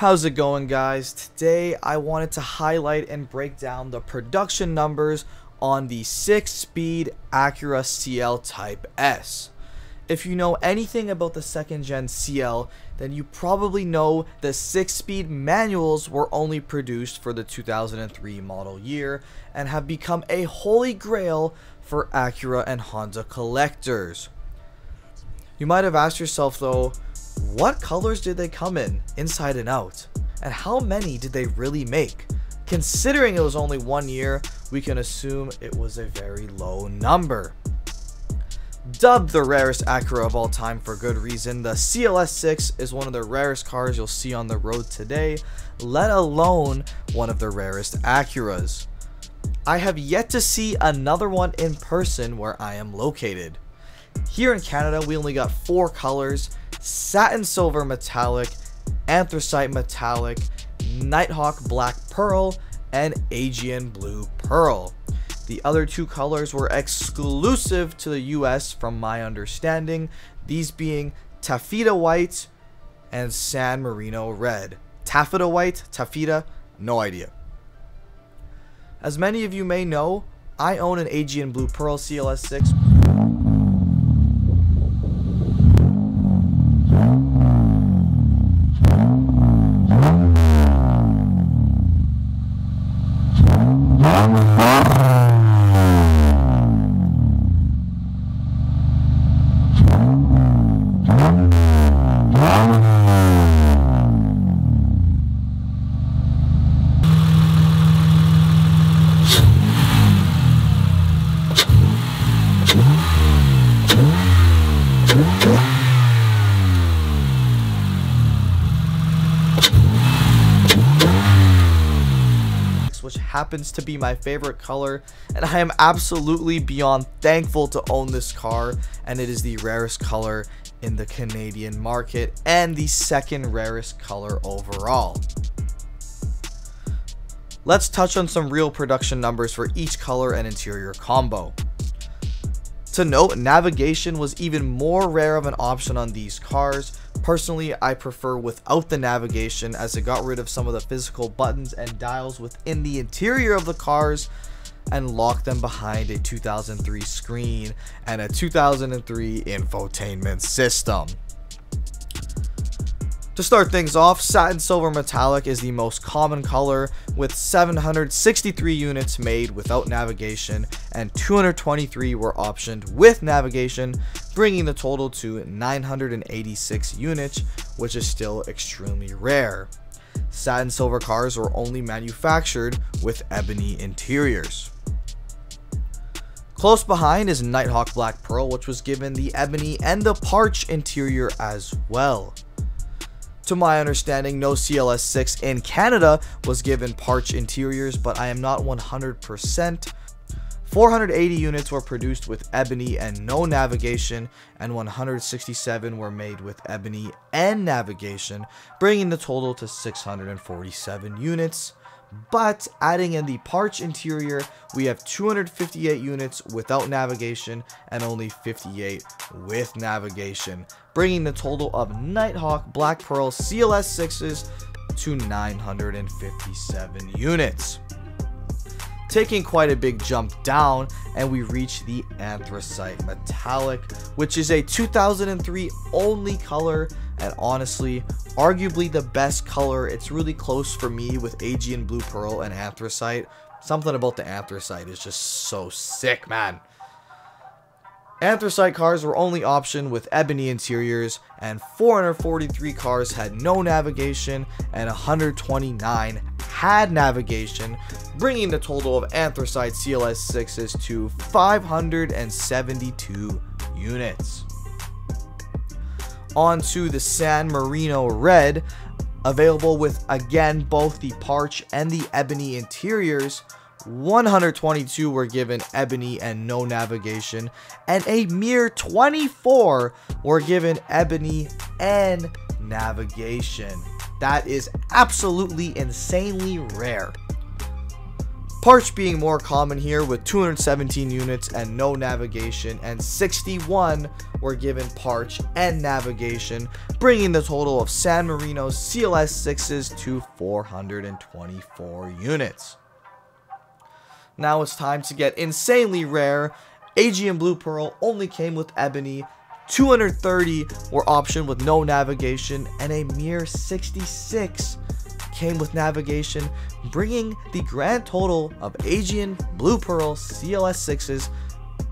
How's it going, guys? Today I wanted to highlight and break down the production numbers on the 6-speed Acura CL Type S. If you know anything about the 2nd gen CL, then you probably know the 6-speed manuals were only produced for the 2003 model year and have become a holy grail for Acura and Honda collectors. You might have asked yourself though, what colors did they come in, inside and out? And how many did they really make? Considering it was only 1 year, we can assume it was a very low number. Dubbed the rarest Acura of all time for good reason, the CLS6 is one of the rarest cars you'll see on the road today, let alone one of the rarest Acuras. I have yet to see another one in person where I am located. Here in Canada, we only got 4 colors: satin silver metallic, anthracite metallic, nighthawk black pearl, and Aegean blue pearl. The other 2 colors were exclusive to the US from my understanding, these being taffeta white and San Marino red. Taffeta white, taffeta, no idea. As many of you may know, I own an Aegean blue pearl CLS6. Which happens to be my favorite color, and I am absolutely beyond thankful to own this car, and it is the rarest color in the Canadian market and the 2nd rarest color overall. Let's touch on some real production numbers for each color and interior combo. To note, navigation was even more rare of an option on these cars. Personally, I prefer without the navigation, as it got rid of some of the physical buttons and dials within the interior of the cars and locked them behind a 2003 screen and a 2003 infotainment system. To start things off, satin silver metallic is the most common color, with 763 units made without navigation and 223 were optioned with navigation, bringing the total to 986 units, which is still extremely rare. Satin silver cars were only manufactured with ebony interiors. Close behind is Nighthawk Black Pearl, which was given the ebony and the parch interior as well. To my understanding, no CLS6 in Canada was given parch interiors, but I am not 100%. 480 units were produced with ebony and no navigation, and 167 were made with ebony and navigation, bringing the total to 647 units. But adding in the parch interior, we have 258 units without navigation and only 58 with navigation, bringing the total of Nighthawk Black Pearl CLS6s to 957 units. Taking quite a big jump down, and we reach the anthracite metallic, which is a 2003 only color, and honestly, arguably the best color. It's really close for me with Aegean blue pearl and anthracite. Something about the anthracite is just so sick, man. Anthracite cars were only optioned with ebony interiors, and 443 cars had no navigation and 129 had navigation, bringing the total of anthracite CLS6s to 572 units. On to the San Marino red, available with again both the parch and the ebony interiors. 122 were given ebony and no navigation, and a mere 24 were given ebony and navigation. That is absolutely insanely rare. Parch being more common here with 217 units and no navigation, and 61 were given Parch and navigation, bringing the total of San Marino's CLS 6s to 424 units. Now it's time to get insanely rare. Aegean Blue Pearl only came with Ebony, 230 were optioned with no navigation, and a mere 66 came with navigation, bringing the grand total of Aegean Blue Pearl CLS 6s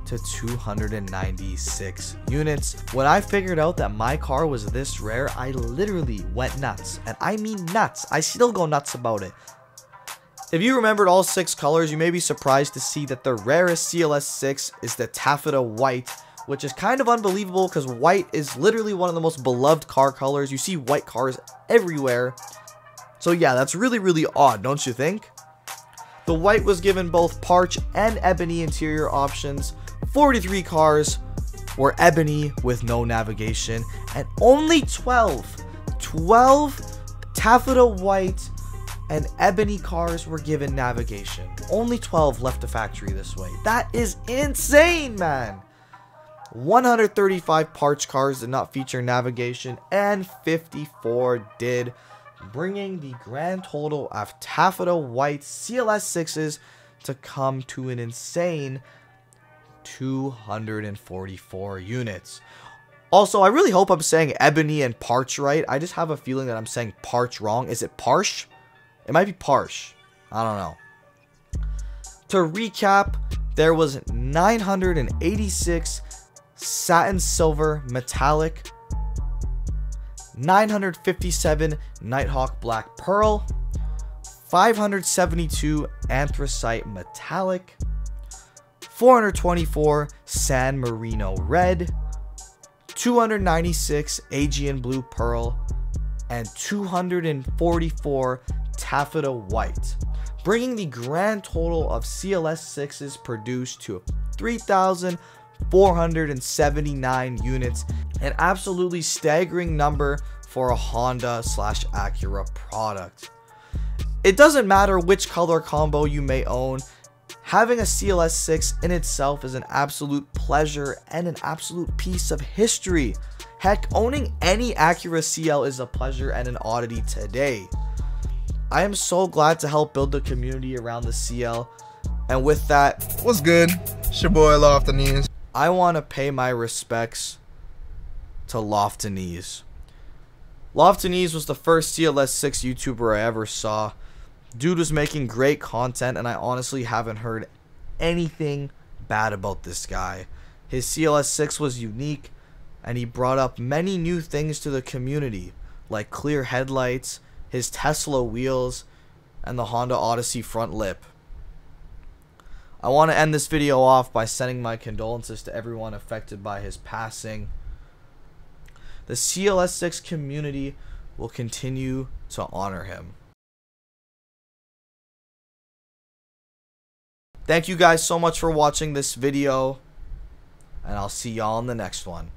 to 296 units. When I figured out that my car was this rare, I literally went nuts, and I mean nuts. I still go nuts about it. If you remembered all 6 colors, you may be surprised to see that the rarest CLS 6 is the Taffeta White, which is kind of unbelievable because white is literally one of the most beloved car colors. You see white cars everywhere. So yeah, that's really odd, don't you think? The white was given both Parch and Ebony interior options. 43 cars were Ebony with no navigation, and only 12 Taffeta White and Ebony cars were given navigation. Only 12 left the factory this way. That is insane, man. 135 Parch cars did not feature navigation, and 54 did, bringing the grand total of Taffeta White CLS 6s to come to an insane 244 units. Also, I really hope I'm saying Ebony and Parch right. I just have a feeling that I'm saying Parch wrong. Is it Parch? It might be Parch. I don't know. To recap, there was 986 satin silver metallic, 957 Nighthawk black pearl, 572 anthracite metallic, 424 San Marino red, 296 Aegean blue pearl, and 244 Taffeta White, bringing the grand total of CLS 6s produced to 3,479 units, an absolutely staggering number for a Honda/Acura product. It doesn't matter which color combo you may own, having a CLS 6 in itself is an absolute pleasure and an absolute piece of history. Heck, owning any Acura CL is a pleasure and an oddity today. I am so glad to help build the community around the CL, and with that, what's good? It's your boy Loftonese. I want to pay my respects to Loftonese. Loftonese was the first CLS 6 YouTuber I ever saw. Dude was making great content, and I honestly haven't heard anything bad about this guy. His CLS 6 was unique, and he brought up many new things to the community, like clear headlights, his Tesla wheels, and the Honda Odyssey front lip. I want to end this video off by sending my condolences to everyone affected by his passing. The CLS 6 community will continue to honor him. Thank you guys so much for watching this video, and I'll see y'all in the next one.